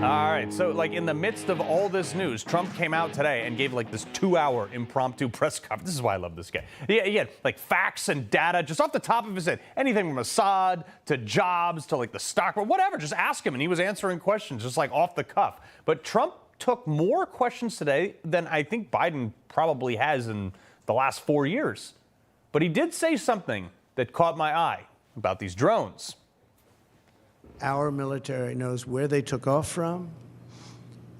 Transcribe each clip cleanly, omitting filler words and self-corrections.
All right, so like in the midst of all this news, Trump came out today and gave like this 2-hour impromptu press conference. This is why I love this guy. He had like facts and data just off the top of his head. Anything from Assad to jobs to like the stock, whatever. Just ask him, and he was answering questions just like off the cuff. But Trump took more questions today than I think Biden probably has in the last 4 years. But he did say something that caught my eye about these drones. Our military knows where they took off from.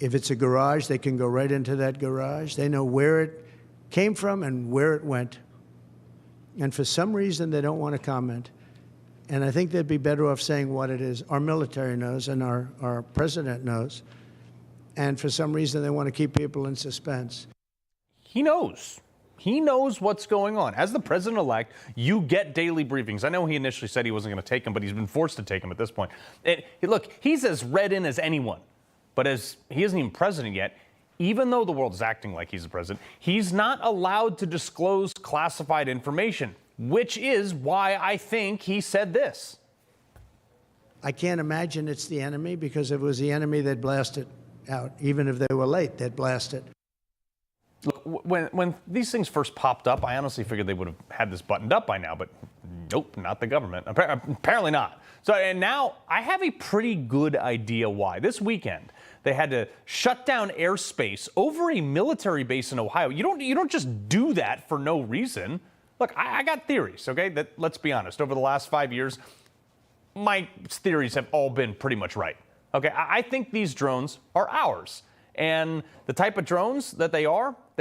If it's a garage, they can go right into that garage. They know where it came from and where it went. And for some reason, they don't want to comment. And I think they'd be better off saying what it is. Our military knows and our president knows. And for some reason, they want to keep people in suspense. He knows. He knows what's going on. As the president-elect, you get daily briefings. I know he initially said he wasn't going to take them, but he's been forced to take them at this point. Look, he's as read in as anyone. But as he isn't even president yet, even though the world is acting like he's the president, he's not allowed to disclose classified information, which is why I think he said this. I can't imagine it's the enemy, because if it was the enemy, they'd blast it out. Even if they were late, they'd blast it. Look, when these things first popped up, I honestly figured they would have had this buttoned up by now, but nope, not the government. Apparently not. So, and now I have a pretty good idea why. This weekend, they had to shut down airspace over a military base in Ohio. You don't just do that for no reason. Look, I got theories, okay? That, let's be honest, over the last 5 years, my theories have all been pretty much right. Okay, I think these drones are ours. And the type of drones that they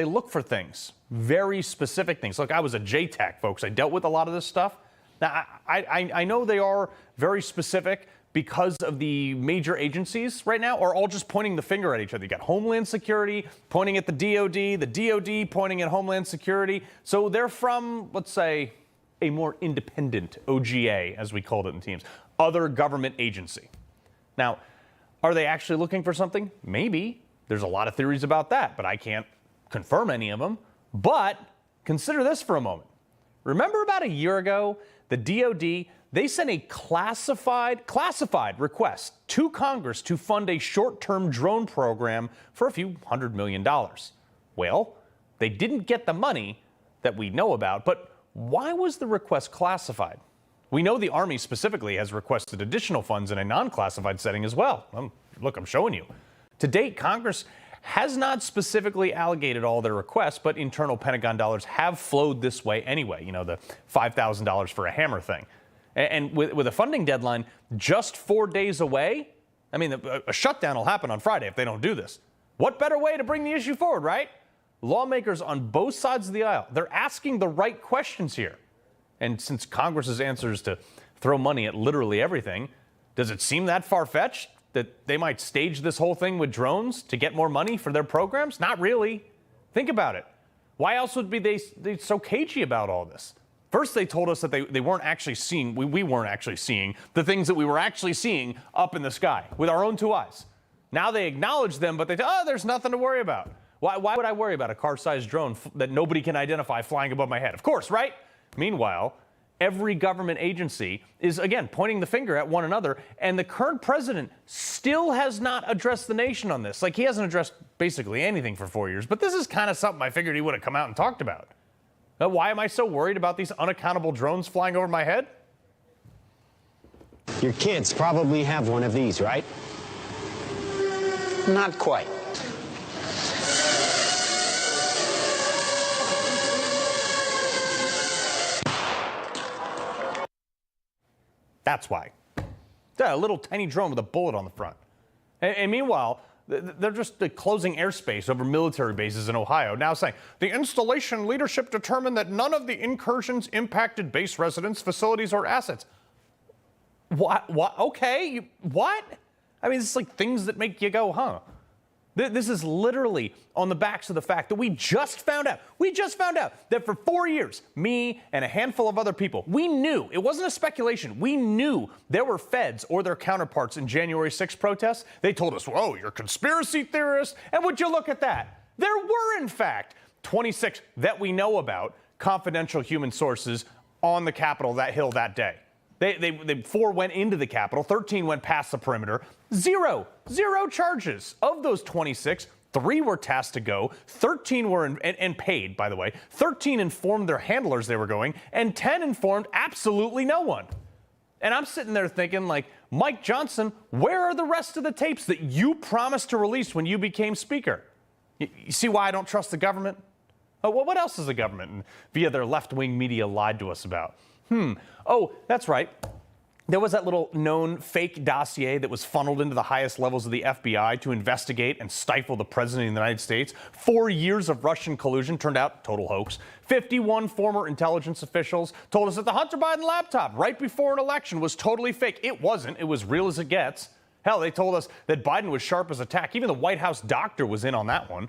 look for things, very specific things. Look, I was a JTAC, folks. I dealt with a lot of this stuff. Now, I know they are very specific because of the major agencies right now are all just pointing the finger at each other. You got Homeland Security pointing at the DOD pointing at Homeland Security. So they're from, let's say, a more independent OGA, as we called it in Teams, other government agency. Now, are they actually looking for something? Maybe. There's a lot of theories about that, but I can't confirm any of them. But consider this for a moment. Remember about a year ago, the DOD, they sent a classified request to Congress to fund a short-term drone program for a few $100 million. Well, they didn't get the money that we know about, but why was the request classified? We know the Army specifically has requested additional funds in a non-classified setting as well. Look, I'm showing you. To date, Congress has not specifically allocated all their requests, but internal Pentagon dollars have flowed this way anyway. You know, the $5,000 for a hammer thing. And with a funding deadline just 4 days away, I mean, a shutdown will happen on Friday if they don't do this. What better way to bring the issue forward, right? Lawmakers on both sides of the aisle, they're asking the right questions here. And since Congress's answer is to throw money at literally everything, does it seem that far-fetched that they might stage this whole thing with drones to get more money for their programs? Not really. Think about it. Why else would they so cagey about all this? First, they told us that they weren't actually seeing, we weren't actually seeing the things that we were actually seeing up in the sky with our own two eyes. Now they acknowledge them, but there's nothing to worry about. Why would I worry about a car-sized drone that nobody can identify flying above my head? Of course, right? Meanwhile, every government agency is, again, pointing the finger at one another, and the current president still has not addressed the nation on this. Like, he hasn't addressed basically anything for 4 years, but this is kind of something I figured he would have come out and talked about. Now, why am I so worried about these unaccountable drones flying over my head? Your kids probably have one of these, right? Not quite. That's why. A little tiny drone with a bullet on the front. And meanwhile, they're just closing airspace over military bases in Ohio, now saying the installation leadership determined that none of the incursions impacted base residents, facilities, or assets. What? Okay. What? I mean, it's like things that make you go, huh? This is literally on the backs of the fact that we just found out that for 4 years, me and a handful of other people, we knew, it wasn't a speculation, we knew there were feds or their counterparts in January 6th protests. They told us, whoa, you're conspiracy theorists. And would you look at that? There were, in fact, 26 that we know about, confidential human sources on the Capitol, that Hill that day. They 4 went into the Capitol, 13 went past the perimeter. Zero charges. Of those 26, 3 were tasked to go, 13 were and paid, by the way. 13 informed their handlers they were going, and 10 informed absolutely no one. And I'm sitting there thinking, like, Mike Johnson, where are the rest of the tapes that you promised to release when you became Speaker? You see why I don't trust the government? What else has the government, via their left-wing media, lied to us about? Oh, that's right. There was that little known fake dossier that was funneled into the highest levels of the FBI to investigate and stifle the president of the United States. 4 years of Russian collusion turned out total hoax. 51 former intelligence officials told us that the Hunter Biden laptop right before an election was totally fake. It wasn't. It was real as it gets. Hell, they told us that Biden was sharp as a tack. Even the White House doctor was in on that one.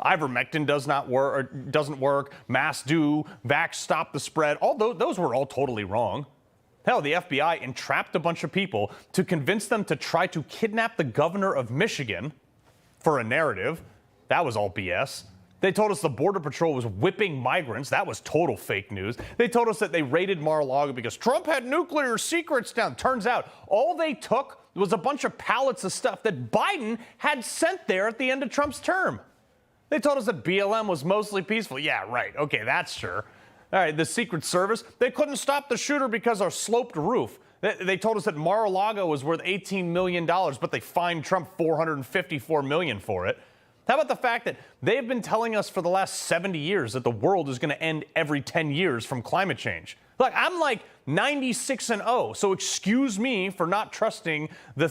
Ivermectin doesn't work. Masks do. Vax stop the spread. Those were all totally wrong. Hell, the FBI entrapped a bunch of people to convince them to try to kidnap the governor of Michigan for a narrative. That was all BS. They told us the Border Patrol was whipping migrants. That was total fake news. They told us that they raided Mar-a-Lago because Trump had nuclear secrets down. Turns out all they took was a bunch of pallets of stuff that Biden had sent there at the end of Trump's term. They told us that BLM was mostly peaceful. Yeah, right. Okay, that's sure. All right, the Secret Service, they couldn't stop the shooter because of our sloped roof. They told us that Mar-a-Lago was worth $18 million, but they fined Trump $454 million for it. How about the fact that they've been telling us for the last 70 years that the world is going to end every 10 years from climate change? Look, I'm like 96-0, so excuse me for not trusting the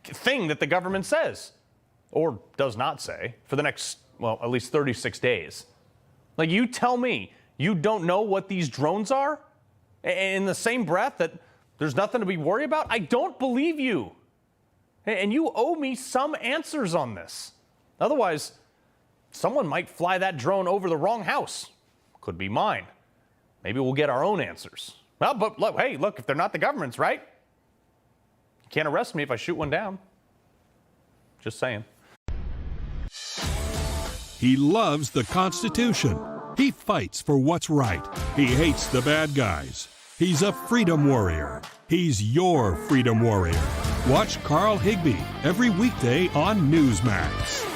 thing that the government says, or does not say, for the next, well, at least 36 days. Like, you tell me you don't know what these drones are? In the same breath that there's nothing to be worried about? I don't believe you. And you owe me some answers on this. Otherwise, someone might fly that drone over the wrong house. Could be mine. Maybe we'll get our own answers. Well, but look, hey, look, if they're not the government's, right? You can't arrest me if I shoot one down. Just saying. He loves the Constitution. He fights for what's right. He hates the bad guys. He's a freedom warrior. He's your freedom warrior. Watch Carl Higbie every weekday on Newsmax.